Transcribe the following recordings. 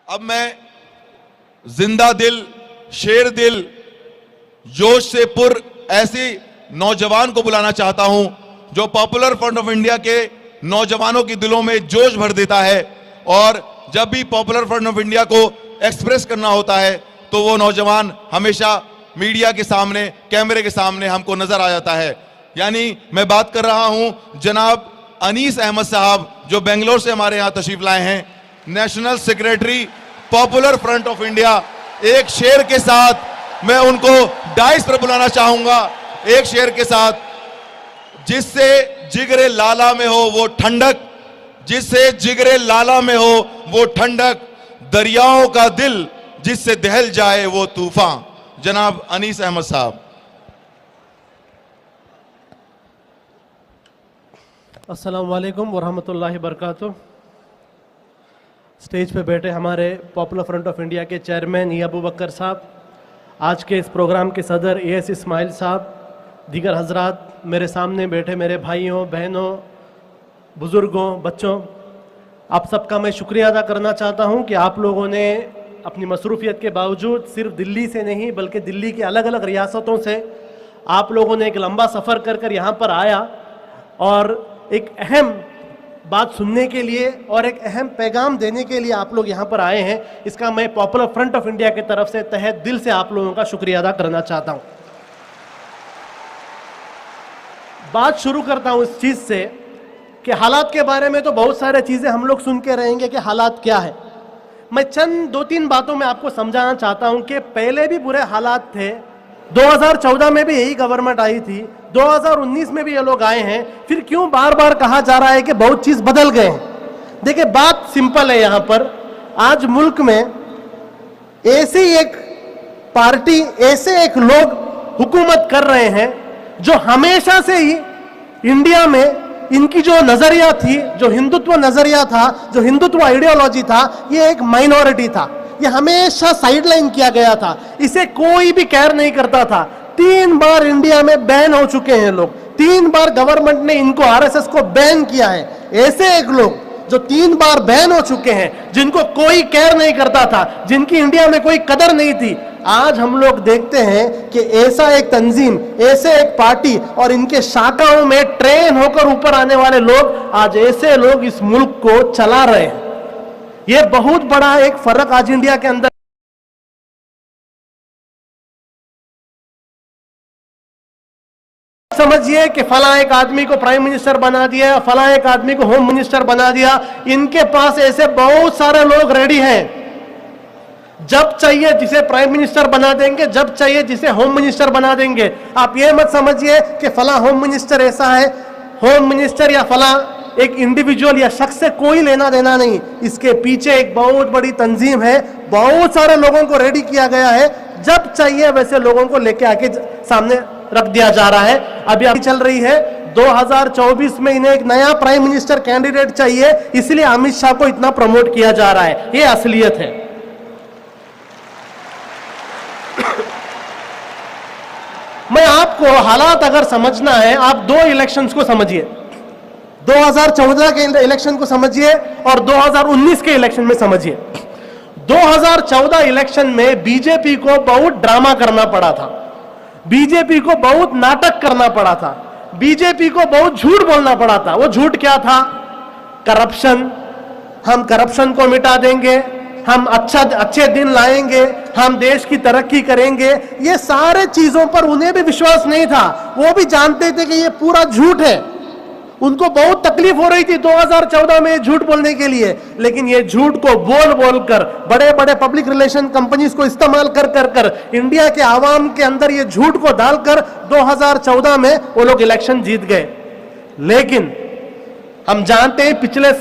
अब मैं जिंदा दिल, शेर दिल, जोश से पुर ऐसे नौजवान को बुलाना चाहता हूं जो पॉपुलर फ्रंट ऑफ इंडिया के नौजवानों के दिलों में जोश भर देता है। और जब भी पॉपुलर फ्रंट ऑफ इंडिया को एक्सप्रेस करना होता है तो वो नौजवान हमेशा मीडिया के सामने, कैमरे के सामने हमको नजर आ जाता है। यानी मैं बात कर रहा हूं जनाब अनीस अहमद साहब, जो बेंगलोर से हमारे यहां तशरीफ लाए हैं, national secretary popular front of India. एक शेर के साथ मैं उनको डाइस पर बुलाना चाहूंगा, एक शेर के साथ, जिससे जिगरे लाला में हो वो ठंडक, जिससे जिगरे लाला में हो वो ठंडक, दरियाओं का दिल जिससे दहल जाए वो तूफान। जनाब अनीस अहमद साहब। अस्सलाम वालेकुम वरहमतुल्लाहि बरकातुहू। स्टेज पे बैठे हमारे पॉपुलर फ्रंट ऑफ इंडिया के चेयरमैन ई अबू बकर साहब, आज के इस प्रोग्राम के सदर एएस इस्माइल साहब, दीगर हजरात, मेरे सामने बैठे मेरे भाइयों, बहनों, बुज़ुर्गों, बच्चों, आप सबका मैं शुक्रिया अदा करना चाहता हूं कि आप लोगों ने अपनी मसरूफियत के बावजूद सिर्फ दिल्ली से नहीं बल्कि दिल्ली की अलग अलग रियासतों से आप लोगों ने एक लंबा सफ़र कर कर यहाँ पर आया और एक अहम बात सुनने के लिए और एक अहम पैगाम देने के लिए आप लोग यहाँ पर आए हैं। इसका मैं पॉपुलर फ्रंट ऑफ इंडिया की तरफ से तहे दिल से आप लोगों का शुक्रिया अदा करना चाहता हूँ। बात शुरू करता हूँ इस चीज़ से कि हालात के बारे में तो बहुत सारे चीज़ें हम लोग सुन के रहेंगे कि हालात क्या है। मैं चंद 2-3 बातों में आपको समझाना चाहता हूँ कि पहले भी बुरे हालात थे। 2014 में भी यही गवर्नमेंट आई थी, 2019 में भी ये लोग आए हैं, फिर क्यों बार बार कहा जा रहा है कि बहुत चीज़ बदल गए हैं। देखिए बात सिंपल है, यहाँ पर आज मुल्क में ऐसी एक पार्टी, ऐसे एक लोग हुकूमत कर रहे हैं जो हमेशा से ही इंडिया में इनकी जो नजरिया थी, जो हिंदुत्व नजरिया था, जो हिंदुत्व आइडियोलॉजी था, ये एक माइनॉरिटी था, ये हमेशा साइडलाइन किया गया था, इसे कोई भी केयर नहीं करता था। 3 बार इंडिया में बैन हो चुके हैं लोग, 3 बार गवर्नमेंट ने इनको, आरएसएस को बैन किया है। ऐसे एक लोग जो 3 बार बैन हो चुके हैं, जिनको कोई केयर नहीं करता था, जिनकी इंडिया में कोई कदर नहीं थी, आज हम लोग देखते हैं कि ऐसा एक तंजीम, ऐसे एक पार्टी और इनके शाखाओं में ट्रेन होकर ऊपर आने वाले लोग, आज ऐसे लोग इस मुल्क को चला रहे हैं। ये बहुत बड़ा एक फर्क आज इंडिया के अंदर समझिए कि फला एक आदमी को प्राइम मिनिस्टर बना दिया, फला एक आदमी को होम मिनिस्टर बना दिया। इनके पास ऐसे बहुत सारे लोग रेडी हैं, जब चाहिए जिसे प्राइम मिनिस्टर बना देंगे, जब चाहिए जिसे होम मिनिस्टर बना देंगे। आप ये मत समझिए कि फला होम मिनिस्टर ऐसा है, होम मिनिस्टर या फला एक इंडिविजुअल या शख्स से कोई लेना देना नहीं, इसके पीछे एक बहुत बड़ी तंजीम है, बहुत सारे लोगों को रेडी किया गया है, जब चाहिए वैसे लोगों को लेके आके सामने रख दिया जा रहा है। अभी चल रही है 2024 में इन्हें एक नया प्राइम मिनिस्टर कैंडिडेट चाहिए, इसलिए अमित शाह को इतना प्रमोट किया जा रहा है। ये असलियत है। मैं आपको हालात अगर समझना है, आप 2 इलेक्शंस को समझिए, 2014 के इलेक्शन को समझिए और 2019 के इलेक्शन में समझिए। 2014 इलेक्शन में बीजेपी को बहुत ड्रामा करना पड़ा था, बीजेपी को बहुत नाटक करना पड़ा था, बीजेपी को बहुत झूठ बोलना पड़ा था। वो झूठ क्या था? करप्शन, हम करप्शन को मिटा देंगे, हम अच्छे दिन लाएंगे, हम देश की तरक्की करेंगे। ये सारे चीजों पर उन्हें भी विश्वास नहीं था, वो भी जानते थे कि ये पूरा झूठ है। उनको बहुत तकलीफ हो रही थी 2014 में झूठ बोलने के लिए, लेकिन ये झूठ को बोल बोल कर, बड़े बड़े पब्लिक रिलेशन कंपनीज को इस्तेमाल कर कर कर इंडिया के आवाम के अंदर ये झूठ को डालकर 2014 में वो लोग इलेक्शन जीत गए। लेकिन हम जानते हैं पिछले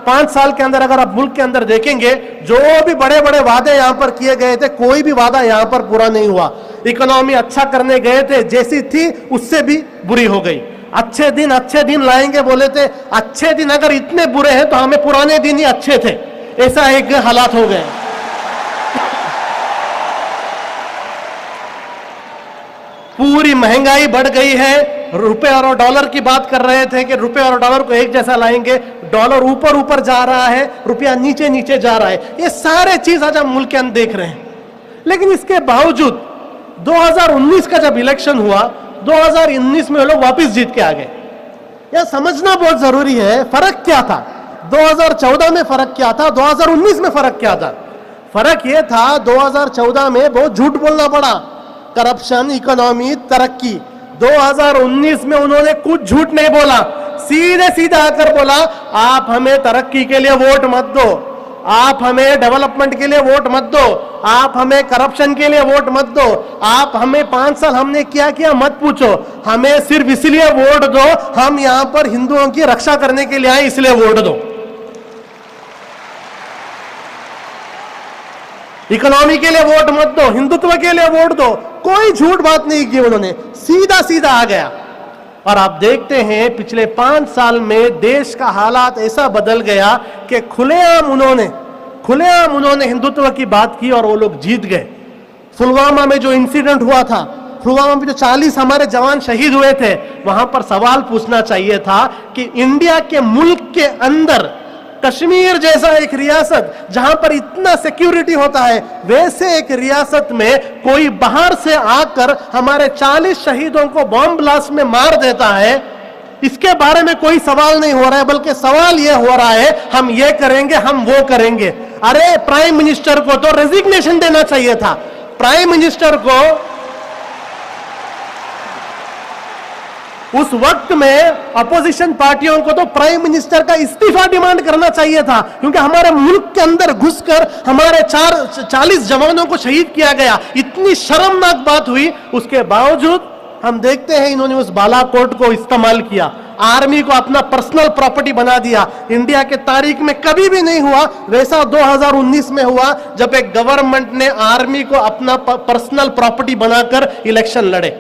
5 साल के अंदर अगर आप मुल्क के अंदर देखेंगे, जो भी बड़े बड़े वादे यहां पर किए गए थे, कोई भी वादा यहां पर पूरा नहीं हुआ। इकोनॉमी अच्छा करने गए थे, जैसी थी उससे भी बुरी हो गई। अच्छे दिन लाएंगे बोले थे, अच्छे दिन अगर इतने बुरे हैं तो हमें पुराने दिन ही अच्छे थे, ऐसा एक हालात हो गए। पूरी महंगाई बढ़ गई है। रुपए और डॉलर की बात कर रहे थे कि रुपए और डॉलर को एक जैसा लाएंगे, डॉलर ऊपर ऊपर जा रहा है, रुपया नीचे नीचे जा रहा है। ये सारे चीज आज हम मुल्क के अंदर देख रहे हैं। लेकिन इसके बावजूद 2019 का जब इलेक्शन हुआ, 2019 में वो लोग वापस जीत के आ गए। यह समझना बहुत जरूरी है फर्क क्या था, 2014 में फर्क क्या था, 2019 में फर्क क्या था। फर्क यह था 2014 में बहुत झूठ बोलना पड़ा, करप्शन, इकोनॉमी, तरक्की। 2019 में उन्होंने कुछ झूठ नहीं बोला, सीधे सीधे आकर बोला आप हमें तरक्की के लिए वोट मत दो, आप हमें डेवलपमेंट के लिए वोट मत दो, आप हमें करप्शन के लिए वोट मत दो, आप हमें 5 साल हमने क्या किया मत पूछो, हमें सिर्फ इसलिए वोट दो हम यहां पर हिंदुओं की रक्षा करने के लिए आए इसलिए वोट दो। इकोनॉमी के लिए वोट मत दो, हिंदुत्व के लिए वोट दो, कोई झूठ बात नहीं की उन्होंने, सीधा सीधा आ गया। और आप देखते हैं पिछले 5 साल में देश का हालात ऐसा बदल गया कि खुलेआम उन्होंने हिंदुत्व की बात की और वो लोग जीत गए। पुलवामा में जो इंसिडेंट हुआ था, पुलवामा में जो 40 हमारे जवान शहीद हुए थे, वहां पर सवाल पूछना चाहिए था कि इंडिया के मुल्क के अंदर कश्मीर जैसा एक रियासत जहां पर इतना सिक्योरिटी होता है, वैसे एक रियासत में कोई बाहर से आकर हमारे 40 शहीदों को बॉम्ब ब्लास्ट में मार देता है, इसके बारे में कोई सवाल नहीं हो रहा है, बल्कि सवाल यह हो रहा है हम ये करेंगे, हम वो करेंगे। अरे प्राइम मिनिस्टर को तो रेजिग्नेशन देना चाहिए था, प्राइम मिनिस्टर को उस वक्त में अपोजिशन पार्टियों को तो प्राइम मिनिस्टर का इस्तीफा डिमांड करना चाहिए था, क्योंकि हमारे मुल्क के अंदर घुसकर हमारे 40 जवानों को शहीद किया गया। इतनी शर्मनाक बात हुई, उसके बावजूद हम देखते हैं इन्होंने उस बालाकोट को इस्तेमाल किया, आर्मी को अपना पर्सनल प्रॉपर्टी बना दिया। इंडिया के तारीख में कभी भी नहीं हुआ वैसा 2019 में हुआ, जब एक गवर्नमेंट ने आर्मी को अपना पर्सनल प्रॉपर्टी बनाकर इलेक्शन लड़े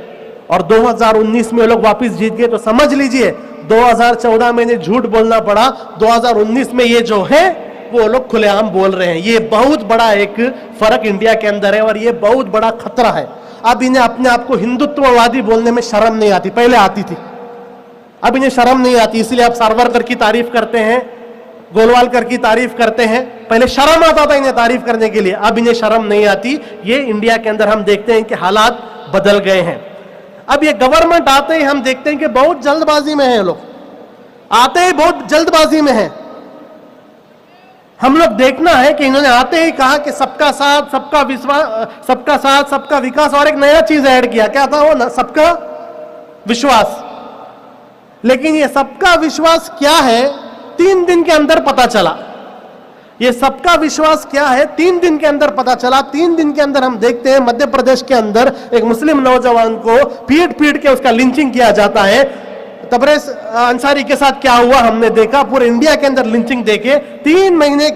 और 2019 में लोग वापस जीत गए। तो समझ लीजिए 2014 में इन्हें झूठ बोलना पड़ा, 2019 में ये जो है वो लोग खुलेआम बोल रहे हैं। ये बहुत बड़ा एक फर्क इंडिया के अंदर है और ये बहुत बड़ा खतरा है। अब इन्हें अपने आप को हिंदुत्ववादी बोलने में शर्म नहीं आती, पहले आती थी, अब इन्हें शर्म नहीं आती, इसलिए अब सावरकर की तारीफ करते हैं, गोलवालकर की तारीफ करते हैं। पहले शर्म आता था इन्हें तारीफ करने के लिए, अब इन्हें शर्म नहीं आती। ये इंडिया के अंदर हम देखते हैं कि हालात बदल गए हैं। अब ये गवर्नमेंट आते ही हम देखते हैं कि बहुत जल्दबाजी में है, लोग आते ही बहुत जल्दबाजी में है। हम लोग देखना है कि इन्होंने आते ही कहा कि सबका साथ सबका विश्वास, सबका साथ सबका विकास, और एक नया चीज ऐड किया, क्या था वो, सबका विश्वास। लेकिन ये सबका विश्वास क्या है 3 दिन के अंदर पता चला। ये सबका विश्वास क्या है 3 दिन के अंदर पता चला। 3 दिन के अंदर हम देखते हैं मध्य प्रदेश के अंदर एक मुस्लिम नौजवान को पीट पीट के उसका लिंचिंग किया जाता है। तबरेज अंसारी के साथ क्या हुआ हमने देखा, पूरे इंडिया के अंदर लिंचिंग देखे। 3 महीने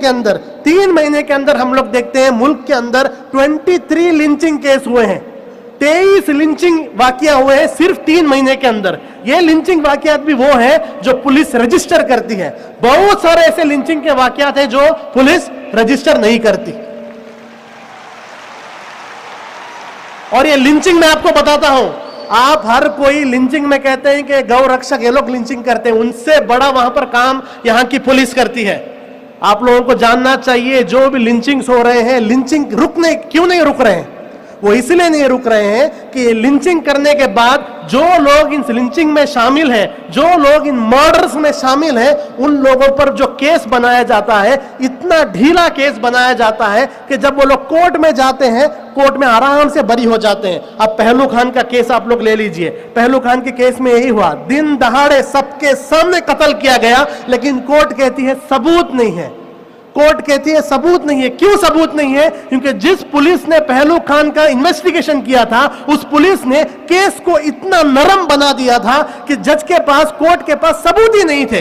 के अंदर हम लोग देखते हैं मुल्क के अंदर 23 लिंचिंग केस हुए हैं, 23 लिंचिंग वाकया हुए हैं सिर्फ 3 महीने के अंदर। ये लिंचिंग वाकयात भी वो है जो पुलिस रजिस्टर करती है। बहुत सारे ऐसे लिंचिंग के वाकयात हैं जो पुलिस रजिस्टर नहीं करती। और ये लिंचिंग मैं आपको बताता हूं, आप हर कोई लिंचिंग में कहते हैं कि गौ रक्षक ये लोग लिंचिंग करते हैं, उनसे बड़ा वहां पर काम यहां की पुलिस करती है। आप लोगों को जानना चाहिए जो भी लिंचिंग्स हो रहे हैं, लिंचिंग क्यों नहीं रुक रहे हैं? वो इसलिए नहीं रुक रहे हैं कि लिंचिंग करने के बाद जो लोग इन लिंचिंग में शामिल हैं, जो लोग इन मर्डर्स में शामिल हैं, उन लोगों पर जो केस बनाया जाता है, इतना ढीला केस बनाया जाता है कि जब वो लोग कोर्ट में जाते हैं, कोर्ट में आराम से बरी हो जाते हैं। अब पहलू खान का केस आप लोग ले लीजिए, पहलू खान के केस में यही हुआ, दिन दहाड़े सबके सामने कत्ल किया गया, लेकिन कोर्ट कहती है सबूत नहीं है। कोर्ट कहती है सबूत नहीं है। क्यों सबूत नहीं है? क्योंकि जिस पुलिस ने पहलू खान का इन्वेस्टिगेशन किया था, उस पुलिस ने केस को इतना नरम बना दिया था कि जज के पास, कोर्ट के पास सबूत ही नहीं थे।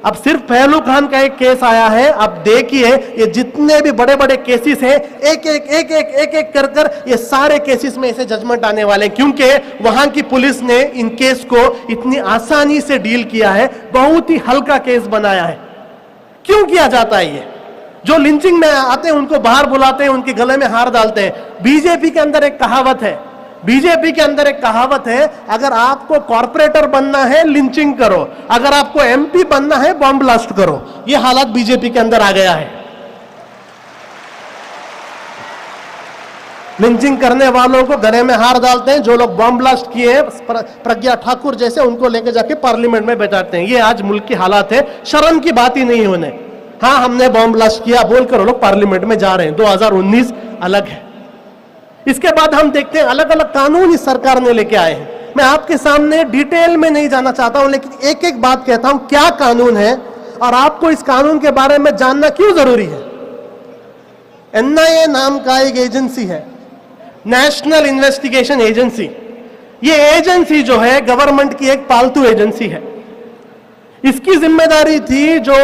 अब सिर्फ पहलू खान का एक केस आया है। अब देखिए ये जितने भी बड़े बड़े केसेस हैं, एक एक कर ये सारे केसेस में ऐसे जजमेंट आने वाले हैं, क्योंकि वहां की पुलिस ने इन केस को इतनी आसानी से डील किया है, बहुत ही हल्का केस बनाया है। क्यों किया जाता है ये? जो लिंचिंग में आते हैं उनको बाहर बुलाते हैं, उनके गले में हार डालते हैं। बीजेपी के अंदर एक कहावत है, बीजेपी के अंदर एक कहावत है, अगर आपको कॉर्पोरेटर बनना है लिंचिंग करो, अगर आपको एमपी बनना है बॉम्ब ब्लास्ट करो। यह हालत बीजेपी के अंदर आ गया है। लिंचिंग करने वालों को गले में हार डालते हैं, जो लोग बॉम्ब ब्लास्ट किए हैं प्रज्ञा ठाकुर जैसे, उनको लेकर जाके पार्लियामेंट में बैठाते हैं। ये आज मुल्क की हालात है। शर्म की बात ही नहीं है उन्हें। हाँ, हमने बॉम्ब ब्लास्ट किया बोलकर वो लोग पार्लियामेंट में जा रहे हैं। 2019 अलग है। इसके बाद हम देखते हैं अलग अलग कानून इस सरकार ने लेके आए हैं। मैं आपके सामने डिटेल में नहीं जाना चाहता हूं, लेकिन एक एक बात कहता हूं क्या कानून है और आपको इस कानून के बारे में जानना क्यों जरूरी है। एनआईए नाम का एक एजेंसी है, नेशनल इन्वेस्टिगेशन एजेंसी। ये एजेंसी जो है गवर्नमेंट की एक पालतू एजेंसी है। इसकी जिम्मेदारी थी जो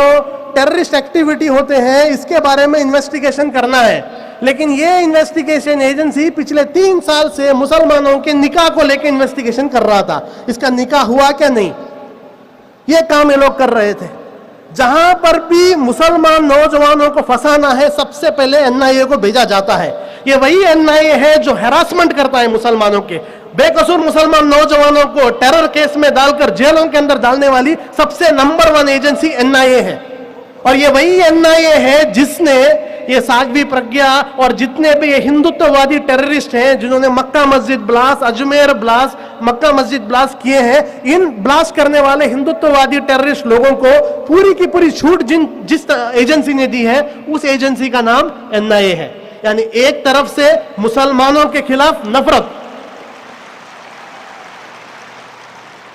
टेररिस्ट एक्टिविटी होते हैं इसके बारे में इन्वेस्टिगेशन करना है, लेकिन ये इन्वेस्टिगेशन एजेंसी पिछले 3 साल से मुसलमानों के निकाह को लेकर इन्वेस्टिगेशन कर रहा था। इसका निकाह हुआ क्या नहीं, ये काम ये लोग कर रहे थे। जहां पर भी मुसलमान नौजवानों को फंसाना है, सबसे पहले एनआईए को भेजा जाता है। ये वही एनआईए है जो हैरासमेंट करता है मुसलमानों के। बेकसूर मुसलमान नौजवानों को टेरर केस में डालकर जेलों के अंदर डालने वाली सबसे नंबर 1 एजेंसी एनआईए है। और ये वही एनआईए है जिसने ये साध्वी प्रज्ञा और जितने भी ये हिंदुत्ववादी टेररिस्ट हैं जिन्होंने मक्का मस्जिद ब्लास्ट, अजमेर ब्लास्ट, मक्का मस्जिद ब्लास्ट किए हैं, इन ब्लास्ट करने वाले हिंदुत्ववादी टेररिस्ट लोगों को पूरी की पूरी छूट जिस एजेंसी ने दी है, उस एजेंसी का नाम एनआईए है। यानी एक तरफ से मुसलमानों के खिलाफ नफरत,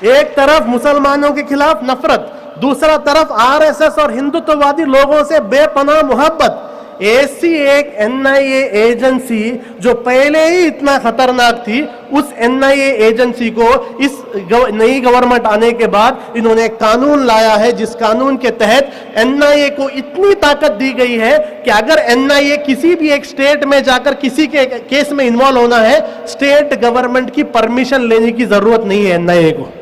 एक तरफ मुसलमानों के खिलाफ नफरत, दूसरा तरफ आरएसएस और हिंदुत्ववादी लोगों से बेपनाह मोहब्बत। ऐसी एक एनआईए एजेंसी जो पहले ही इतना खतरनाक थी, उस एनआईए एजेंसी को इस नई गवर्नमेंट आने के बाद इन्होंने एक कानून लाया है, जिस कानून के तहत एनआईए को इतनी ताकत दी गई है कि अगर एनआईए किसी भी एक स्टेट में जाकर किसी के केस में इन्वॉल्व होना है, स्टेट गवर्नमेंट की परमिशन लेने की जरूरत नहीं है एनआईए को।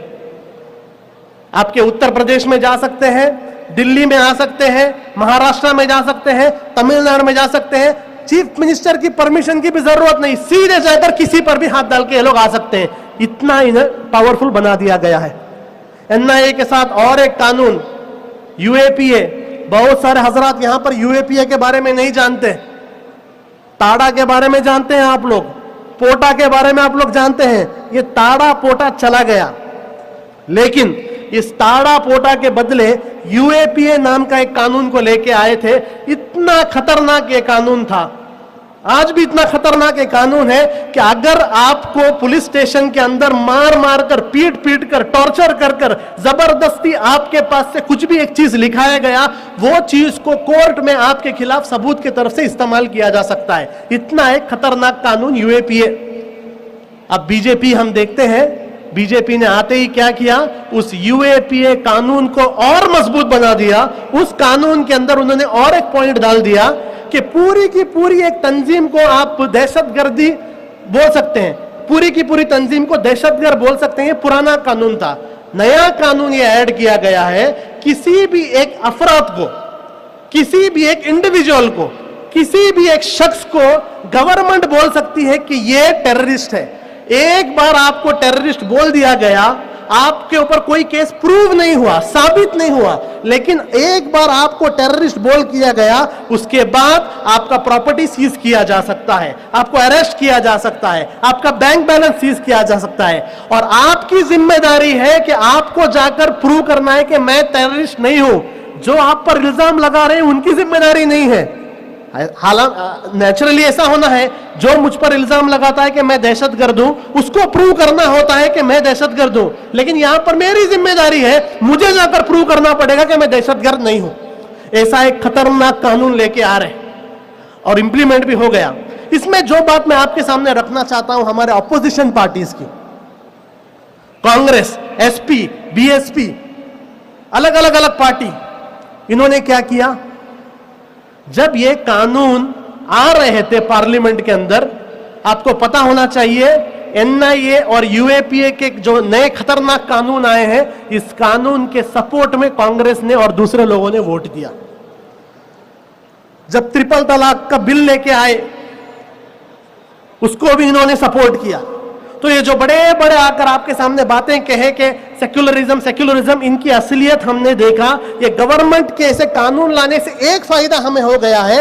आपके उत्तर प्रदेश में जा सकते हैं, दिल्ली में आ सकते हैं, महाराष्ट्र में जा सकते हैं, तमिलनाडु में जा सकते हैं, चीफ मिनिस्टर की परमिशन की भी जरूरत नहीं, सीधे जाकर किसी पर भी हाथ डाल के ये लोग आ सकते हैं। इतना इन्हें पावरफुल बना दिया गया है। एनआईए के साथ और एक कानून यूएपीए। बहुत सारे हजरात यहां पर यूएपीए के बारे में नहीं जानते। टाडा के बारे में जानते हैं आप लोग, पोटा के बारे में आप लोग जानते हैं। ये टाडा पोटा चला गया, लेकिन इस टाडा पोटा के बदले यूएपीए नाम का एक कानून को लेके आए थे। इतना खतरनाक ये कानून था, आज भी इतना खतरनाक ये कानून है कि अगर आपको पुलिस स्टेशन के अंदर मार मार कर, पीट पीट कर, टॉर्चर कर कर जबरदस्ती आपके पास से कुछ भी एक चीज लिखाया गया, वो चीज को कोर्ट में आपके खिलाफ सबूत की तरफ से इस्तेमाल किया जा सकता है। इतना एक खतरनाक कानून यूएपीए। अब बीजेपी हम देखते हैं, बीजेपी ने आते ही क्या किया, उस यूएपीए कानून को और मजबूत बना दिया। उस कानून के अंदर उन्होंने और एक पॉइंट डाल दिया कि पूरी की पूरी एक तंजीम को आप दहशतगर्दी बोल सकते हैं, पूरी की पूरी तंजीम को दहशतगर्द बोल सकते हैं। ये पुराना कानून था। नया कानून ये ऐड किया गया है, किसी भी एक अफराद को, किसी भी एक इंडिविजुअल को, किसी भी एक शख्स को गवर्नमेंट बोल सकती है कि ये टेररिस्ट है। एक बार आपको टेररिस्ट बोल दिया गया, आपके ऊपर कोई केस प्रूव नहीं हुआ, साबित नहीं हुआ, लेकिन एक बार आपको टेररिस्ट बोल किया गया, उसके बाद आपका प्रॉपर्टी सीज किया जा सकता है, आपको अरेस्ट किया जा सकता है, आपका बैंक बैलेंस सीज किया जा सकता है। और आपकी जिम्मेदारी है कि आपको जाकर प्रूव करना है कि मैं टेररिस्ट नहीं हूं। जो आप पर इल्जाम लगा रहे हैं उनकी जिम्मेदारी नहीं है। हालांकि नेचुरली ऐसा होना है, जो मुझ पर इल्जाम लगाता है कि मैं दहशतगर्द हूं, उसको प्रूव करना होता है कि मैं दहशतगर्द हूं। लेकिन यहां पर मेरी जिम्मेदारी है, मुझे जाकर प्रूव करना पड़ेगा कि मैं दहशतगर्द नहीं हूं। ऐसा एक खतरनाक कानून लेके आ रहे और इंप्लीमेंट भी हो गया। इसमें जो बात मैं आपके सामने रखना चाहता हूं, हमारे ऑपोजिशन पार्टीज की, कांग्रेस, एसपी, बीएसपी, अलग अलग पार्टी, इन्होंने क्या किया, जब ये कानून आ रहे थे पार्लियामेंट के अंदर, आपको पता होना चाहिए एनआईए और यूएपीए के जो नए खतरनाक कानून आए हैं, इस कानून के सपोर्ट में कांग्रेस ने और दूसरे लोगों ने वोट दिया। जब ट्रिपल तलाक का बिल लेके आए, उसको भी इन्होंने सपोर्ट किया। तो ये जो बड़े बड़े आकर आपके सामने बातें कहे कि सेक्युलरिज्म सेक्युलरिज्म, इनकी असलियत हमने देखा। ये गवर्नमेंट के ऐसे कानून लाने से एक फायदा हमें हो गया है,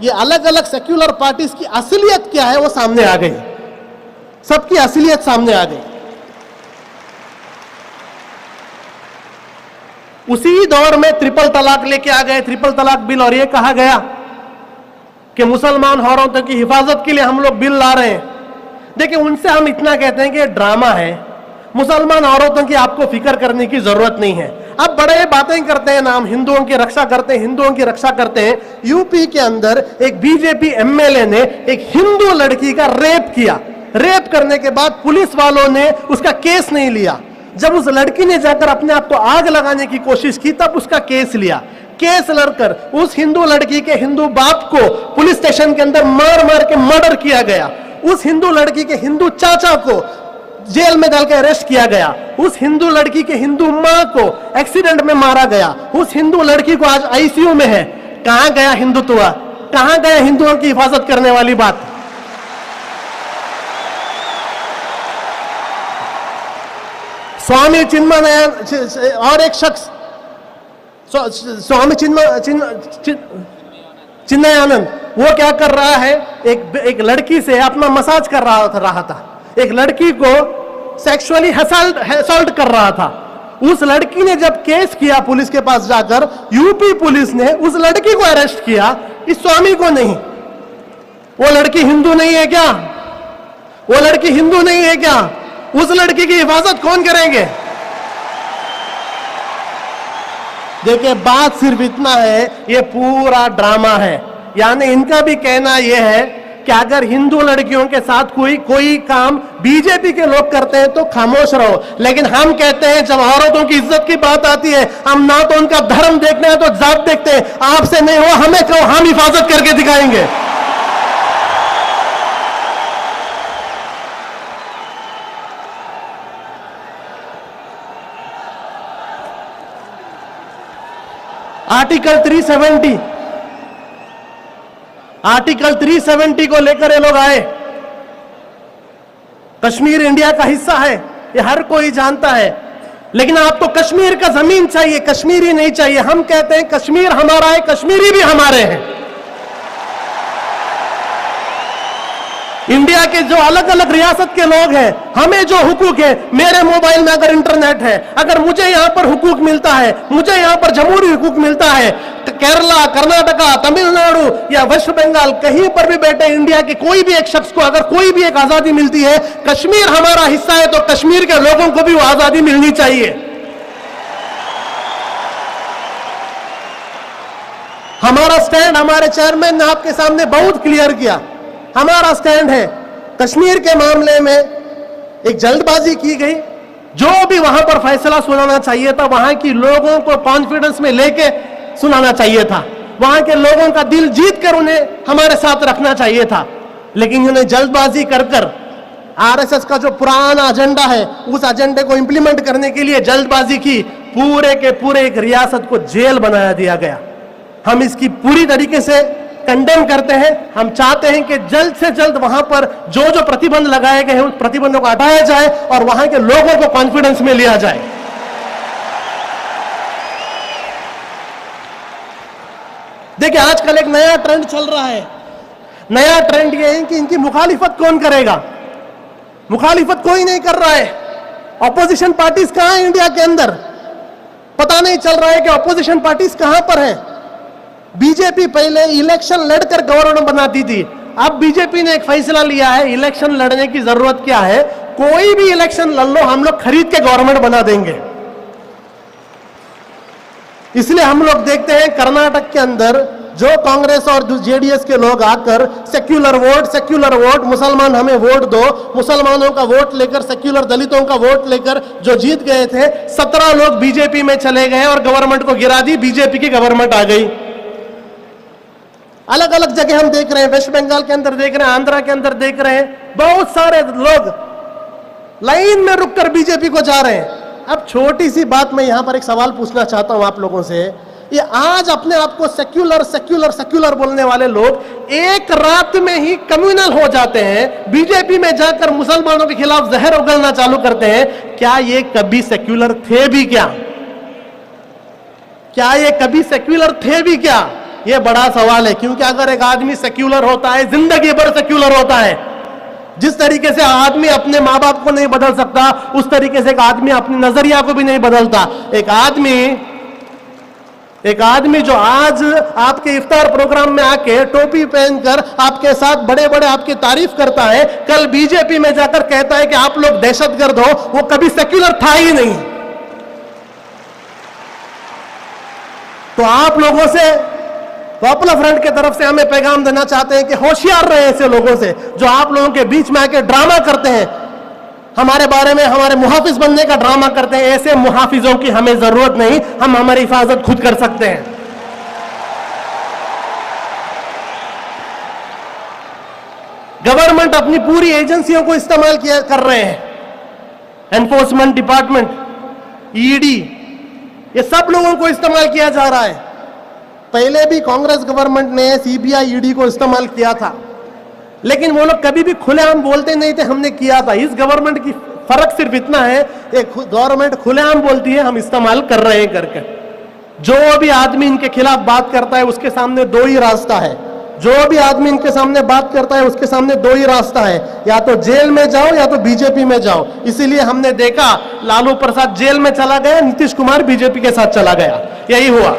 ये अलग अलग सेक्युलर पार्टीज की असलियत क्या है वो सामने आ गई, सबकी असलियत सामने आ गई। उसी दौर में ट्रिपल तलाक लेके आ गए, ट्रिपल तलाक बिल, और ये कहा गया कि मुसलमान औरतों की हिफाजत के लिए हम लोग बिल ला रहे हैं। देखिए, उनसे हम इतना कहते हैं कि ये ड्रामा है, मुसलमान औरतों की आपको फिक्र करने की जरूरत नहीं है। अब बड़े बातें करते हैं, नाम हिंदुओं की रक्षा करते हैं, हिंदुओं की रक्षा करते हैं। यूपी के अंदर एक बीजेपी एमएलए ने एक हिंदू लड़की का रेप किया, रेप करने के बाद पुलिस वालों ने उसका केस नहीं लिया। जब उस लड़की ने जाकर अपने आप को आग लगाने की कोशिश की तब उसका केस लिया। केस लड़कर उस हिंदू लड़की के हिंदू बाप को पुलिस स्टेशन के अंदर मार मार के मर्डर किया गया। उस हिंदू लड़की के हिंदू चाचा को जेल में डालकर अरेस्ट किया गया। उस हिंदू लड़की के हिंदू मां को एक्सीडेंट में मारा गया। उस हिंदू लड़की को आज आईसीयू में है। कहां गया हिंदुत्व, कहां गया हिंदुओं की हिफाजत करने वाली बात? स्वामी चिन्मयानंद और एक शख्स, स्वामी चिन्मयानंद, वो क्या कर रहा है, एक लड़की से अपना मसाज कर रहा था, एक लड़की को सेक्सुअली असॉल्ट कर रहा था। उस लड़की ने जब केस किया पुलिस के पास जाकर, यूपी पुलिस ने उस लड़की को अरेस्ट किया, इस स्वामी को नहीं। वो लड़की हिंदू नहीं है क्या? वो लड़की हिंदू नहीं है क्या? उस लड़की की हिफाजत कौन करेंगे? देखिए, बात सिर्फ इतना है, ये पूरा ड्रामा है। यानी इनका भी कहना यह है कि अगर हिंदू लड़कियों के साथ कोई काम बीजेपी के लोग करते हैं तो खामोश रहो, लेकिन हम कहते हैं जब औरतों की इज्जत की बात आती है, हम ना तो उनका धर्म देखते हैं तो जात देखते हैं। आपसे नहीं हो, हमें कहो, हम हिफाजत करके दिखाएंगे। आर्टिकल 370 को लेकर ये लोग आए। कश्मीर इंडिया का हिस्सा है, ये हर कोई जानता है, लेकिन आपको कश्मीर का जमीन चाहिए, कश्मीरी नहीं चाहिए। हम कहते हैं कश्मीर हमारा है, कश्मीरी भी हमारे हैं। इंडिया के जो अलग अलग रियासत के लोग हैं, हमें जो हुकूक है, मेरे मोबाइल में अगर इंटरनेट है, अगर मुझे यहां पर हुकूक मिलता है, मुझे यहां पर जमहूरी हुकूक मिलता है, केरला, कर्नाटका, तमिलनाडु या वेस्ट बंगाल, कहीं पर भी बैठे इंडिया के कोई भी एक शख्स को अगर कोई भी एक आजादी मिलती है, कश्मीर हमारा हिस्सा है, तो कश्मीर के लोगों को भी वो आजादी मिलनी चाहिए। हमारा स्टैंड हमारे चेयरमैन ने आपके सामने बहुत क्लियर किया। हमारा स्टैंड है, कश्मीर के मामले में एक जल्दबाजी की गई। जो भी वहां पर फैसला सुनाना चाहिए था, वहां की लोगों को कॉन्फिडेंस में लेके सुनाना चाहिए था, वहां के लोगों का दिल जीत कर उन्हें हमारे साथ रखना चाहिए था। लेकिन उन्हें जल्दबाजी कर आरएसएस का जो पुराना एजेंडा है, उस एजेंडे को इंप्लीमेंट करने के लिए जल्दबाजी की, पूरे के पूरे एक रियासत को जेल बनाया दिया गया। हम इसकी पूरी तरीके से कंडेम करते हैं। हम चाहते हैं कि जल्द से जल्द वहां पर जो जो प्रतिबंध लगाए गए हैं, उन प्रतिबंधों को हटाया जाए और वहां के लोगों को कॉन्फिडेंस में लिया जाए। देखिए, आजकल एक नया ट्रेंड चल रहा है। नया ट्रेंड यह है कि इनकी मुखालिफत कौन करेगा? मुखालिफत कोई नहीं कर रहा है। ऑपोजिशन पार्टीज कहां है इंडिया के अंदर? पता नहीं चल रहा है कि ऑपोजिशन पार्टीज कहां पर है। बीजेपी पहले इलेक्शन लड़कर गवर्नमेंट बनाती थी, अब बीजेपी ने एक फैसला लिया है, इलेक्शन लड़ने की जरूरत क्या है, कोई भी इलेक्शन लड़ लो, हम लोग खरीद के गवर्नमेंट बना देंगे। इसलिए हम लोग देखते हैं कर्नाटक के अंदर जो कांग्रेस और जेडीएस के लोग आकर सेक्युलर वोट, मुसलमान हमें वोट दो, मुसलमानों का वोट लेकर, सेक्युलर दलितों का वोट लेकर जो जीत गए थे, 17 लोग बीजेपी में चले गए और गवर्नमेंट को गिरा दी, बीजेपी की गवर्नमेंट आ गई। अलग अलग जगह हम देख रहे हैं, वेस्ट बंगाल के अंदर देख रहे हैं, आंध्रा के अंदर देख रहे हैं, बहुत सारे लोग लाइन में रुककर बीजेपी को जा रहे हैं। अब छोटी सी बात मैं यहां पर एक सवाल पूछना चाहता हूं आप लोगों से ये आज अपने आप को सेक्युलर सेक्युलर सेक्युलर बोलने वाले लोग एक रात में ही कम्युनल हो जाते हैं, बीजेपी में जाकर मुसलमानों के खिलाफ जहर उगलना चालू करते हैं। क्या ये कभी सेक्युलर थे भी क्या? क्या ये कभी सेक्युलर थे भी क्या? ये बड़ा सवाल है, क्योंकि अगर एक आदमी सेक्युलर होता है, जिंदगी भर सेक्युलर होता है, जिस तरीके से आदमी अपने माँ बाप को नहीं बदल सकता, उस तरीके से एक आदमी अपनी नजरिया को भी नहीं बदलता। एक आदमी जो आज आपके इफ्तार प्रोग्राम में आके टोपी पहनकर आपके साथ बड़े बड़े आपकी तारीफ करता है, कल बीजेपी में जाकर कहता है कि आप लोग दहशतगर्द हो, वो कभी सेक्युलर था ही नहीं। तो आप लोगों से, पॉपुलर फ्रंट की तरफ से हमें पैगाम देना चाहते हैं कि होशियार रहे ऐसे लोगों से जो आप लोगों के बीच में आके ड्रामा करते हैं, हमारे बारे में हमारे मुहाफिज बनने का ड्रामा करते हैं। ऐसे मुहाफिजों की हमें जरूरत नहीं, हम हमारी हिफाजत खुद कर सकते हैं। गवर्नमेंट अपनी पूरी एजेंसियों को इस्तेमाल कर रहे हैं, एनफोर्समेंट डिपार्टमेंट, ईडी, ये सब लोगों को इस्तेमाल किया जा रहा है। पहले भी कांग्रेस गवर्नमेंट ने सीबीआई, ईडी को इस्तेमाल किया था, लेकिन वो लोग कभी भी खुलेआम बोलते नहीं थे हमने किया था। इस गवर्नमेंट की फर्क सिर्फ इतना है, एक गवर्नमेंट खुलेआम बोलती है हम इस्तेमाल कर रहे हैं करके। जो भी आदमी इनके खिलाफ बात करता है उसके सामने दो ही रास्ता है, जो भी आदमी इनके सामने बात करता है उसके सामने दो ही रास्ता है, या तो जेल में जाओ या तो बीजेपी में जाओ। इसीलिए हमने देखा लालू प्रसाद जेल में चला गया, नीतीश कुमार बीजेपी के साथ चला गया, यही हुआ।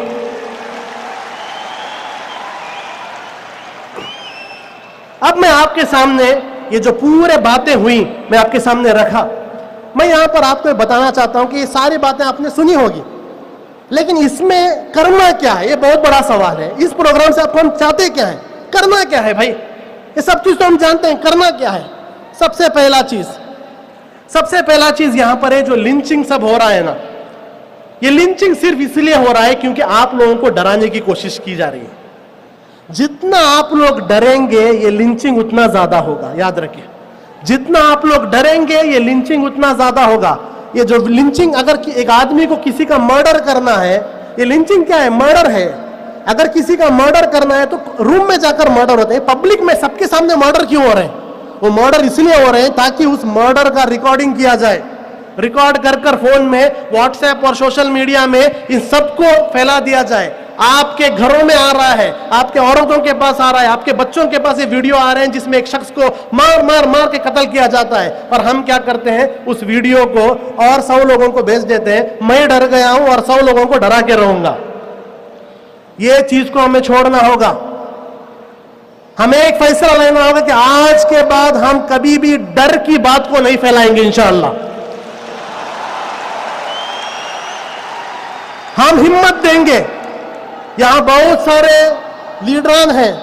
अब मैं आपके सामने ये जो पूरे बातें हुई मैं आपके सामने रखा, मैं यहां पर आपको बताना चाहता हूं कि ये सारी बातें आपने सुनी होगी, लेकिन इसमें करना क्या है, ये बहुत बड़ा सवाल है। इस प्रोग्राम से आपको हम चाहते क्या है, करना क्या है भाई? ये सब चीज तो हम जानते हैं, करना क्या है? सबसे पहला चीज यहां पर है, जो लिंचिंग सब हो रहा है ना, ये लिंचिंग सिर्फ इसलिए हो रहा है क्योंकि आप लोगों को डराने की कोशिश की जा रही है। जितना आप लोग डरेंगे ये लिंचिंग उतना ज्यादा होगा, याद रखिए। जितना आप लोग डरेंगे ये लिंचिंग उतना ज्यादा होगा। ये जो लिंचिंग, अगर एक आदमी को किसी का मर्डर करना है, ये लिंचिंग क्या है? मर्डर है। अगर किसी का मर्डर करना है तो रूम में जाकर मर्डर होते हैं, पब्लिक में सबके सामने मर्डर क्यों हो रहे हैं? वो मर्डर इसलिए हो रहे हैं ताकि उस मर्डर का रिकॉर्डिंग किया जाए, रिकॉर्ड कर फोन में, व्हाट्सएप और सोशल मीडिया में इन सबको फैला दिया जाए। आपके घरों में आ रहा है, आपके औरतों के पास आ रहा है, आपके बच्चों के पास ये वीडियो आ रहे हैं जिसमें एक शख्स को मार मार मार के कत्ल किया जाता है, और हम क्या करते हैं, उस वीडियो को और 100 लोगों को भेज देते हैं, मैं डर गया हूं और 100 लोगों को डरा के रहूंगा। ये चीज को हमें छोड़ना होगा। हमें एक फैसला लेना होगा कि आज के बाद हम कभी भी डर की बात को नहीं फैलाएंगे। इंशाअल्लाह हम हिम्मत देंगे। यहां बहुत सारे लीडरान हैं,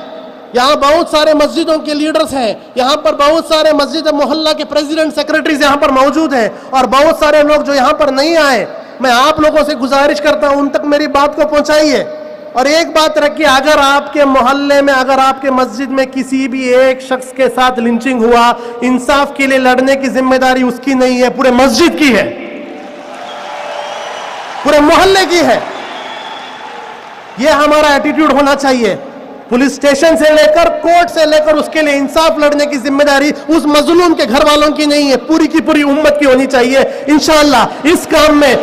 यहां बहुत सारे मस्जिदों के लीडर्स हैं, यहां पर बहुत सारे मस्जिद मोहल्ला के प्रेसिडेंट सेक्रेटरीज यहां पर मौजूद हैं, और बहुत सारे लोग जो यहां पर नहीं आए, मैं आप लोगों से गुजारिश करता हूं उन तक मेरी बात को पहुंचाइए। और एक बात रखिए, अगर आपके मोहल्ले में, अगर आपके मस्जिद में किसी भी एक शख्स के साथ लिंचिंग हुआ, इंसाफ के लिए लड़ने की जिम्मेदारी उसकी नहीं है, पूरे मस्जिद की है, पूरे मोहल्ले की है। यह हमारा एटीट्यूड होना चाहिए। पुलिस स्टेशन से लेकर कोर्ट से लेकर उसके लिए इंसाफ लड़ने की जिम्मेदारी उस मजलूम के घर वालों की नहीं है, पूरी की पूरी उम्मत की होनी चाहिए। इंशाअल्लाह इस काम में,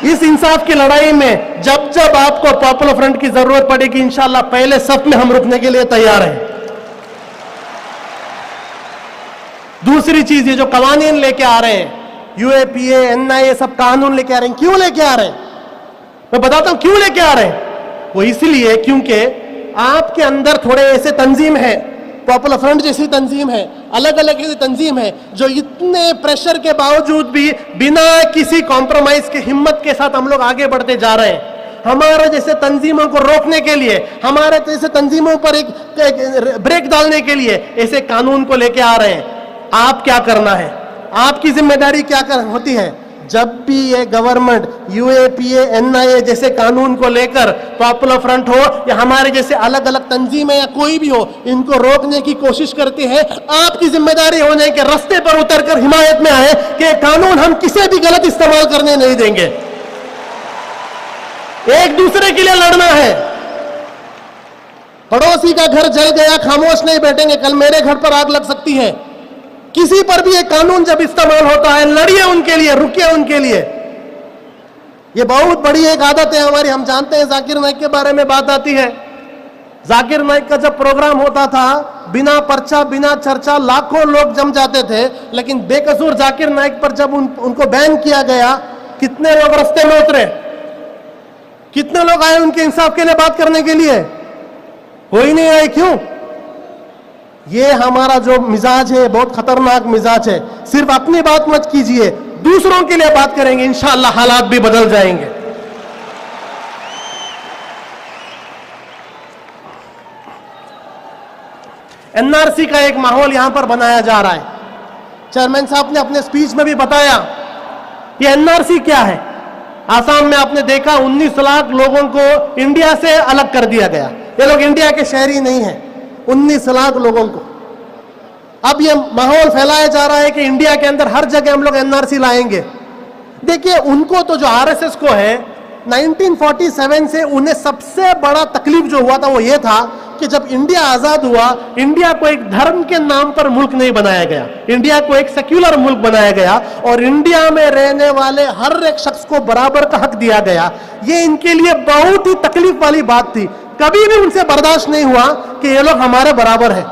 इस इंसाफ की लड़ाई में जब जब आपको पॉपुलर फ्रंट की जरूरत पड़ेगी, इंशाअल्लाह पहले सफ में हम रुकने के लिए तैयार हैं। दूसरी चीज, ये जो कानून लेके आ रहे हैं, यूएपीए, एनआईए, सब कानून लेके आ रहे हैं, क्यों लेके आ रहे हैं? मैं बताता हूं क्यों लेके आ रहे हैं। वो इसलिए क्योंकि आपके अंदर थोड़े ऐसे तंजीम है, पॉपुलर फ्रंट जैसी तंजीम है, अलग अलग ऐसी तंजीम है, जो इतने प्रेशर के बावजूद भी बिना किसी कॉम्प्रोमाइज के हिम्मत के साथ हम लोग आगे बढ़ते जा रहे हैं। हमारे जैसे तंजीमों को रोकने के लिए, हमारे जैसे तंजीमों पर एक ब्रेक डालने के लिए ऐसे कानून को लेके आ रहे हैं। आप क्या करना है, आपकी जिम्मेदारी क्या होती है? जब भी ये गवर्नमेंट यूएपीए, एनआईए जैसे कानून को लेकर पॉपुलर फ्रंट हो या हमारे जैसे अलग अलग तंजीमें या कोई भी हो, इनको रोकने की कोशिश करती है, आपकी जिम्मेदारी होने के रास्ते पर उतरकर हिमायत में आए कि कानून हम किसी भी गलत इस्तेमाल करने नहीं देंगे। एक दूसरे के लिए लड़ना है। पड़ोसी का घर जल गया, खामोश नहीं बैठेंगे, कल मेरे घर पर आग लग सकती है। किसी पर भी एक कानून जब इस्तेमाल होता है, लड़िए उनके लिए, रुकिए उनके लिए। ये बहुत बड़ी एक आदत है हमारी। हम जानते हैं जाकिर नाइक के बारे में बात आती है। जाकिर नाइक का जब प्रोग्राम होता था, बिना पर्चा बिना चर्चा लाखों लोग जम जाते थे, लेकिन बेकसूर जाकिर नाइक पर जब उनको बैन किया गया, कितने लोग रास्ते में उतरे, कितने लोग आए उनके इंसाफ के लिए बात करने के लिए? कोई नहीं आए। क्यों? ये हमारा जो मिजाज है बहुत खतरनाक मिजाज है। सिर्फ अपनी बात मत कीजिए, दूसरों के लिए बात करेंगे, इंशाअल्लाह हालात भी बदल जाएंगे। एनआरसी का एक माहौल यहां पर बनाया जा रहा है। चेयरमैन साहब ने अपने स्पीच में भी बताया ये एनआरसी क्या है। आसाम में आपने देखा 19 लाख लोगों को इंडिया से अलग कर दिया गया। ये लोग इंडिया के शहरी नहीं हैं, 19 लाख लोगों को। अब ये माहौल फैलाया जा रहा है कि इंडिया के अंदर हर जगह हम लोग एनआरसी लाएंगे। देखिए, उनको तो जो आरएसएस को है, 1947 से उन्हें सबसे बड़ा तकलीफ जो हुआ था वो ये था कि जब इंडिया आजाद हुआ, इंडिया को एक धर्म के नाम पर मुल्क नहीं बनाया गया, इंडिया को एक सेक्युलर मुल्क बनाया गया और इंडिया में रहने वाले हर एक शख्स को बराबर का हक दिया गया। ये इनके लिए बहुत ही तकलीफ वाली बात थी। कभी भी उनसे बर्दाश्त नहीं हुआ कि ये लोग हमारे बराबर है।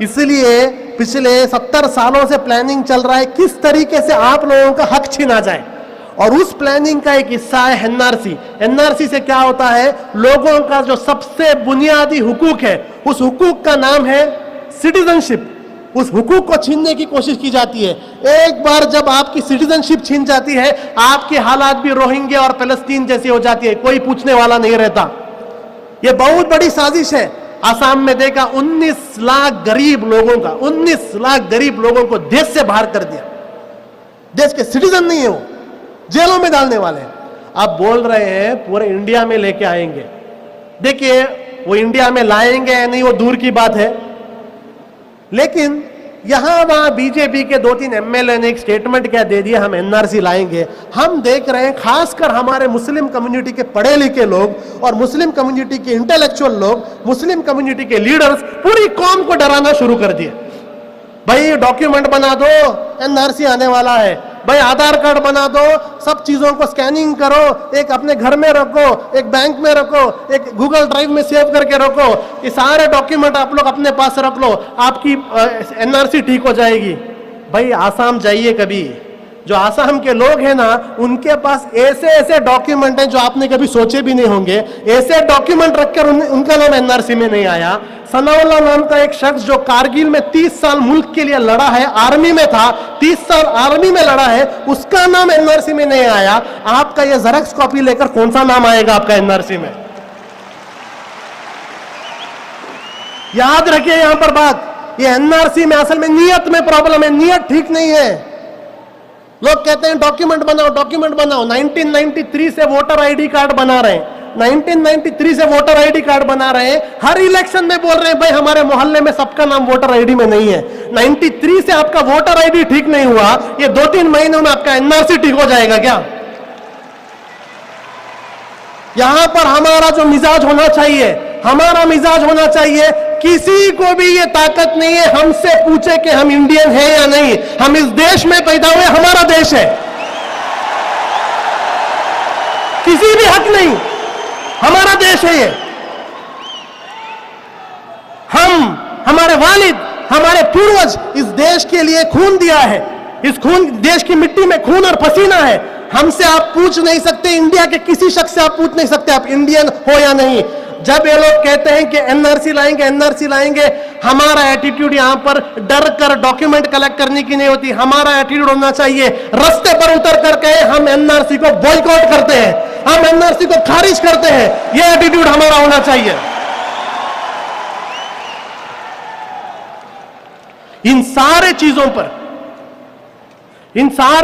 इसलिए पिछले 70 सालों से प्लानिंग चल रहा है किस तरीके से आप लोगों का हक छीना जाए, और उस प्लानिंग का एक हिस्सा है एनआरसी। एनआरसी से क्या होता है, लोगों का जो सबसे बुनियादी हुकूक है, उस हुकूक का नाम है सिटीजनशिप। उस हुकूक को छीनने की कोशिश की जाती है। एक बार जब आपकी सिटीजनशिप छीन जाती है, आपकी हालात भी रोहिंग्या और फलस्तीन जैसी हो जाती है, कोई पूछने वाला नहीं रहता। यह बहुत बड़ी साजिश है। आसाम में देखा 19 लाख गरीब लोगों का, 19 लाख गरीब लोगों को देश से बाहर कर दिया। देश के सिटीजन नहीं है वो, जेलों में डालने वाले हैं। अब बोल रहे हैं पूरे इंडिया में लेके आएंगे। देखिए, वो इंडिया में लाएंगे या नहीं वो दूर की बात है, लेकिन यहां वहां बीजेपी के 2-3 एमएलए ने एक स्टेटमेंट क्या दे दिया, हम एनआरसी लाएंगे। हम देख रहे हैं खासकर हमारे मुस्लिम कम्युनिटी के पढ़े लिखे लोग और मुस्लिम कम्युनिटी के इंटेलेक्चुअल लोग, मुस्लिम कम्युनिटी के लीडर्स पूरी कौम को डराना शुरू कर दिए। भाई डॉक्यूमेंट बना दो, एनआरसी आने वाला है। भाई आधार कार्ड बना दो, सब चीजों को स्कैनिंग करो, एक अपने घर में रखो, एक बैंक में रखो, एक गूगल ड्राइव में सेव करके रखो। ये सारे डॉक्यूमेंट आप लोग अपने पास रख लो, आपकी एनआरसी ठीक हो जाएगी। भाई आसाम जाइए कभी, जो आसाम के लोग हैं ना, उनके पास ऐसे ऐसे डॉक्यूमेंट हैं जो आपने कभी सोचे भी नहीं होंगे। ऐसे डॉक्यूमेंट रखकर उनका नाम एनआरसी में नहीं आया। सनाउल्लाह नाम का एक शख्स जो कारगिल में 30 साल मुल्क के लिए लड़ा है, आर्मी में था, 30 साल आर्मी में लड़ा है, उसका नाम एनआरसी में नहीं आया। आपका ये जेरॉक्स कॉपी लेकर कौन सा नाम आएगा आपका एनआरसी में? याद रखिए यहां पर बात, ये एनआरसी में असल में नियत में प्रॉब्लम है, नियत ठीक नहीं है। लोग कहते हैं डॉक्यूमेंट बनाओ, डॉक्यूमेंट बनाओ। 1993 से वोटर आईडी कार्ड बना रहे हैं, 1993 से वोटर आईडी कार्ड बना रहे हैं। हर इलेक्शन में बोल रहे हैं भाई हमारे मोहल्ले में सबका नाम वोटर आईडी में नहीं है। 93 से आपका वोटर आईडी ठीक नहीं हुआ, ये 2-3 महीनों में आपका एनआरसी ठीक हो जाएगा क्या? यहां पर हमारा जो मिजाज होना चाहिए, हमारा मिजाज होना चाहिए, किसी को भी ये ताकत नहीं है हमसे पूछे कि हम इंडियन हैं या नहीं। हम इस देश में पैदा हुए, हमारा देश है, किसी भी हक नहीं, हमारा देश है ये। हमारे वालिद, हमारे पूर्वज इस देश के लिए खून दिया है। इस खून, देश की मिट्टी में खून और पसीना है। हमसे आप पूछ नहीं सकते, इंडिया के किसी शख्स से आप पूछ नहीं सकते आप इंडियन हो या नहीं। जब ये लोग कहते हैं कि एनआरसी लाएंगे, एनआरसी लाएंगे, हमारा एटीट्यूड यहां पर डर कर डॉक्यूमेंट कलेक्ट करने की नहीं होती। हमारा एटीट्यूड होना चाहिए रास्ते पर उतर कर कहे हम एनआरसी को बॉयकॉट करते हैं, हम एनआरसी को खारिज करते हैं। यह एटीट्यूड हमारा होना चाहिए। इन सारे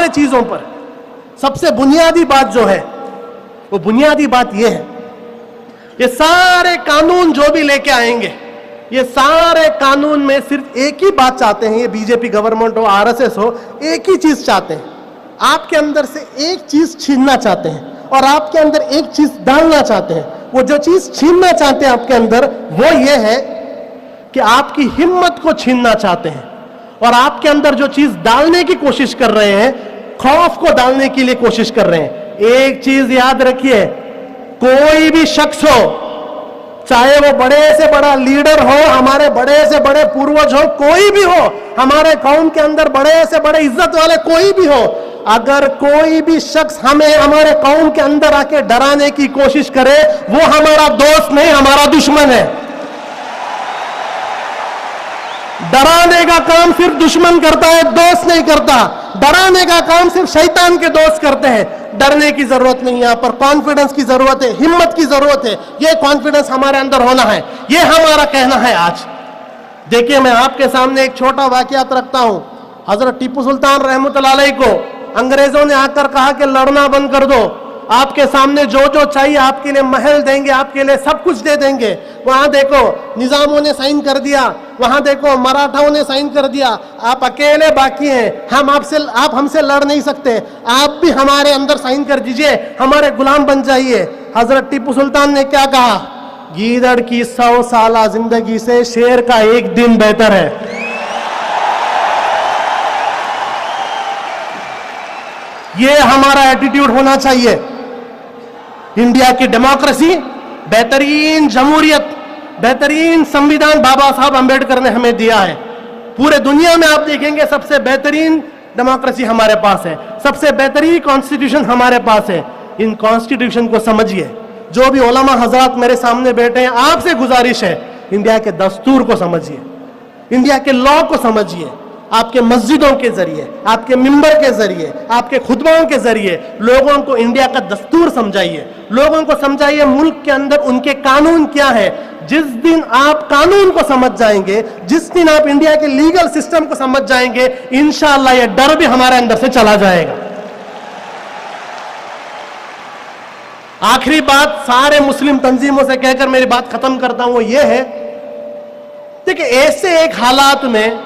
चीजों पर सबसे बुनियादी बात जो है, वो बुनियादी बात यह है, ये सारे कानून जो भी लेके आएंगे, ये सारे कानून में सिर्फ एक ही बात चाहते हैं, ये बीजेपी गवर्नमेंट हो, आरएसएस हो, एक ही चीज चाहते हैं, आपके अंदर से एक चीज छीनना चाहते हैं, और आपके अंदर एक चीज डालना चाहते हैं, वो जो चीज छीनना चाहते हैं आपके अंदर, वो ये है कि आपकी हिम्मत को छीनना चाहते हैं। और आपके अंदर जो चीज डालने की कोशिश कर रहे हैं, खौफ को डालने के लिए कोशिश कर रहे हैं। एक चीज याद रखिए, कोई भी शख्स हो, चाहे वो बड़े से बड़ा लीडर हो, हमारे बड़े से बड़े पूर्वज हो, कोई भी हो, हमारे कौम के अंदर बड़े से बड़े इज्जत वाले कोई भी हो, अगर कोई भी शख्स हमें हमारे कौम के अंदर आके डराने की कोशिश करे, वो हमारा दोस्त नहीं, हमारा दुश्मन है। डराने का काम सिर्फ दुश्मन करता है, दोस्त नहीं करता। डराने का काम सिर्फ शैतान के दोस्त करते हैं। डरने की जरूरत नहीं, यहां पर कॉन्फिडेंस की जरूरत है, हिम्मत की जरूरत है। यह कॉन्फिडेंस हमारे अंदर होना है, यह हमारा कहना है आज। देखिए, मैं आपके सामने एक छोटा वाकयात रखता हूं। हजरत टीपू सुल्तान रहमतुल्लाह अलैह को अंग्रेजों ने आकर कहा कि लड़ना बंद कर दो, आपके सामने जो जो चाहिए आपके लिए महल देंगे, आपके लिए सब कुछ दे देंगे। वहां देखो निजामों ने साइन कर दिया, वहां देखो मराठाओं ने साइन कर दिया, आप अकेले बाकी हैं, आप हमसे लड़ नहीं सकते, आप भी हमारे अंदर साइन कर दीजिए, हमारे गुलाम बन जाइए। हजरत टीपू सुल्तान ने क्या कहा? गीदड़ की 100 साल जिंदगी से शेर का एक दिन बेहतर है। ये हमारा एटीट्यूड होना चाहिए। इंडिया की डेमोक्रेसी, बेहतरीन जमहूरियत, बेहतरीन संविधान बाबा साहब अंबेडकर ने हमें दिया है। पूरे दुनिया में आप देखेंगे सबसे बेहतरीन डेमोक्रेसी हमारे पास है, सबसे बेहतरीन कॉन्स्टिट्यूशन हमारे पास है। इन कॉन्स्टिट्यूशन को समझिए। जो भी उलमा हजरात मेरे सामने बैठे हैं, आपसे गुजारिश है, इंडिया के दस्तूर को समझिए, इंडिया के लॉ को समझिए। आपके मस्जिदों के जरिए, आपके मिंबर के जरिए, आपके खुतबाओं के जरिए लोगों को इंडिया का दस्तूर समझाइए, लोगों को समझाइए मुल्क के अंदर उनके कानून क्या है। जिस दिन आप कानून को समझ जाएंगे, जिस दिन आप इंडिया के लीगल सिस्टम को समझ जाएंगे, इंशाअल्लाह यह डर भी हमारे अंदर से चला जाएगा। आखिरी बात सारे मुस्लिम तंजीमों से कहकर मेरी बात खत्म करता हूं, वो ये है, देखिए ऐसे एक हालात में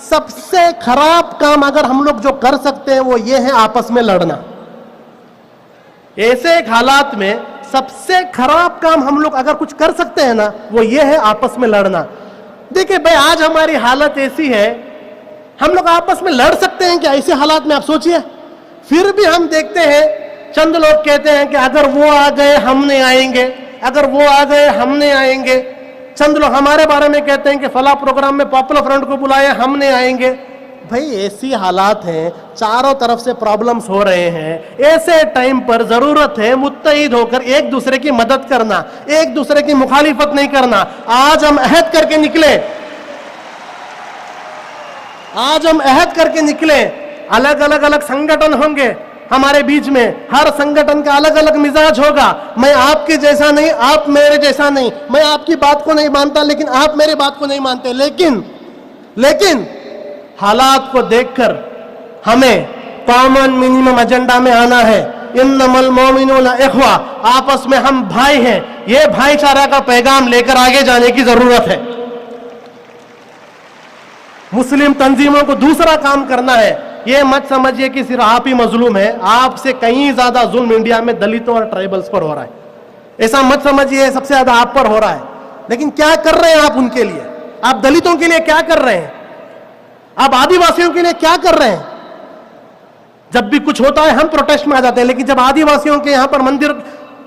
सबसे खराब काम अगर हम लोग जो कर सकते हैं वो ये है आपस में लड़ना। ऐसे एक हालात में सबसे खराब काम हम लोग अगर कुछ कर सकते हैं ना, वो ये है आपस में लड़ना। देखिए भाई, आज हमारी हालत ऐसी है, हम लोग आपस में लड़ सकते हैं क्या ऐसे हालात में? आप सोचिए। फिर भी हम देखते हैं चंद लोग कहते हैं कि अगर वो आ गए हम नहीं आएंगे, अगर वो आ गए हम नहीं आएंगे। चंद लोग हमारे बारे में कहते हैं कि फला प्रोग्राम में पॉपुलर फ्रंट को बुलाए, हम नहीं आएंगे। भाई ऐसी हालात हैं, चारों तरफ से प्रॉब्लम्स हो रहे हैं, ऐसे टाइम पर जरूरत है मुत्तहिद होकर एक दूसरे की मदद करना, एक दूसरे की मुखालिफत नहीं करना। आज हम अहद करके निकले, आज हम अहद करके निकले। अलग अलग संगठन होंगे हमारे बीच में, हर संगठन का अलग अलग मिजाज होगा। मैं आपके जैसा नहीं, आप मेरे जैसा नहीं, मैं आपकी बात को नहीं मानता लेकिन आप मेरी बात को नहीं मानते। लेकिन हालात को देखकर हमें कॉमन मिनिमम एजेंडा में आना है। इन्नमल मोमिनूना इख्वा, आपस में हम भाई हैं। यह भाईचारा का पैगाम लेकर आगे जाने की जरूरत है। मुस्लिम तंजीमों को दूसरा काम करना है। ये मत समझिए कि सिर्फ आप ही मजलूम है, आपसे कहीं ज्यादा जुल्म इंडिया में दलितों और ट्राइबल्स पर हो रहा है। ऐसा मत समझिए सबसे ज्यादा आप पर हो रहा है। लेकिन क्या कर रहे हैं आप उनके लिए? आप दलितों के लिए क्या कर रहे हैं? आप आदिवासियों के लिए क्या कर रहे हैं? जब भी कुछ होता है हम प्रोटेस्ट में आ जाते हैं, लेकिन जब आदिवासियों के यहां पर मंदिर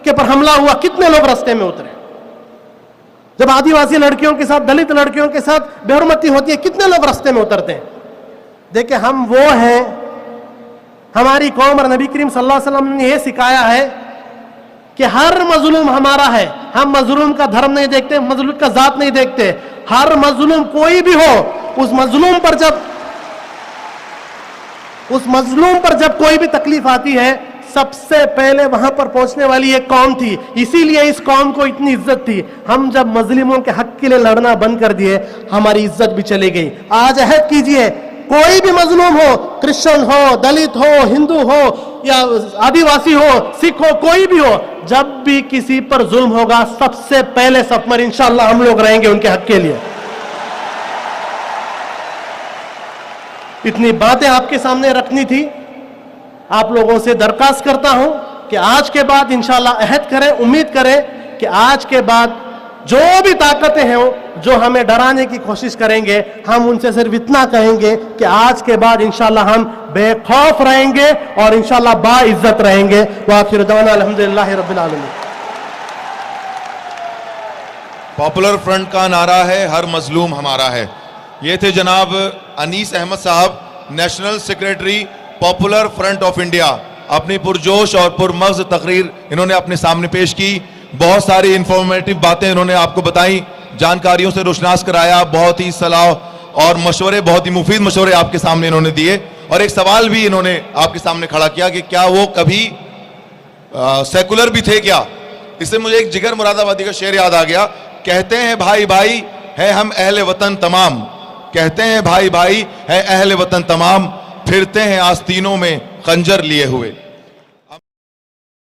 के पर हमला हुआ, कितने लोग रास्ते में उतरे? जब आदिवासी लड़कियों के साथ, दलित लड़कियों के साथ बेहुरमती होती है, कितने लोग रास्ते में उतरते हैं? देखिए, हम वो हैं, हमारी कौम और नबी करीम सल्लल्लाहु अलैहि वसल्लम ने यह सिखाया है कि हर मजलूम हमारा है। हम मजलूम का धर्म नहीं देखते, मजलूम का जात नहीं देखते। हर मजलूम कोई भी हो, उस मजलूम पर जब कोई भी तकलीफ आती है, सबसे पहले वहां पर पहुंचने वाली एक कौम थी। इसीलिए इस कौम को इतनी इज्जत थी। हम जब मजलूमों के हक के लिए लड़ना बंद कर दिए, हमारी इज्जत भी चली गई। आज अहद कीजिए, कोई भी मजलूम हो, क्रिश्चियन हो, दलित हो, हिंदू हो या आदिवासी हो, सिख हो, कोई भी हो, जब भी किसी पर जुल्म होगा, सबसे पहले सफ पर इंशाअल्लाह हम लोग रहेंगे उनके हक के लिए। इतनी बातें आपके सामने रखनी थी। आप लोगों से दरखास्त करता हूं कि आज के बाद इंशाल्लाह अहद करें, उम्मीद करें कि आज के बाद जो भी ताकतें हैं जो हमें डराने की कोशिश करेंगे, हम उनसे सिर्फ इतना कहेंगे कि आज के बाद इंशाल्लाह हम बेखौफ रहेंगे और इंशाल्लाह बाइज्जत रहेंगे। वाखिर दवाना अल्हम्दुलिल्लाह रब्बिल आलमीन। पॉपुलर फ्रंट का नारा है, हर मजलूम हमारा है। ये थे जनाब अनीस अहमद साहब, national secretary popular front of India. अपनी पुरजोश और पुरमग्ज तकरीर इन्होंने अपने सामने पेश की। बहुत सारी इंफॉर्मेटिव बातें इन्होंने आपको बताई, जानकारियों से रोशनास कराया, बहुत ही सलाह और मशवरे, बहुत ही मुफीद मशवरे आपके सामने इन्होंने दिए। और एक सवाल भी इन्होंने आपके सामने खड़ा किया कि क्या वो कभी सेकुलर भी थे क्या। इससे मुझे एक जिगर मुरादाबादी का शेर याद आ गया। कहते हैं भाई भाई है हम अहले वतन तमाम, कहते हैं भाई भाई है अहले वतन तमाम, फिरते हैं आस्तीनों में खंजर लिए हुए।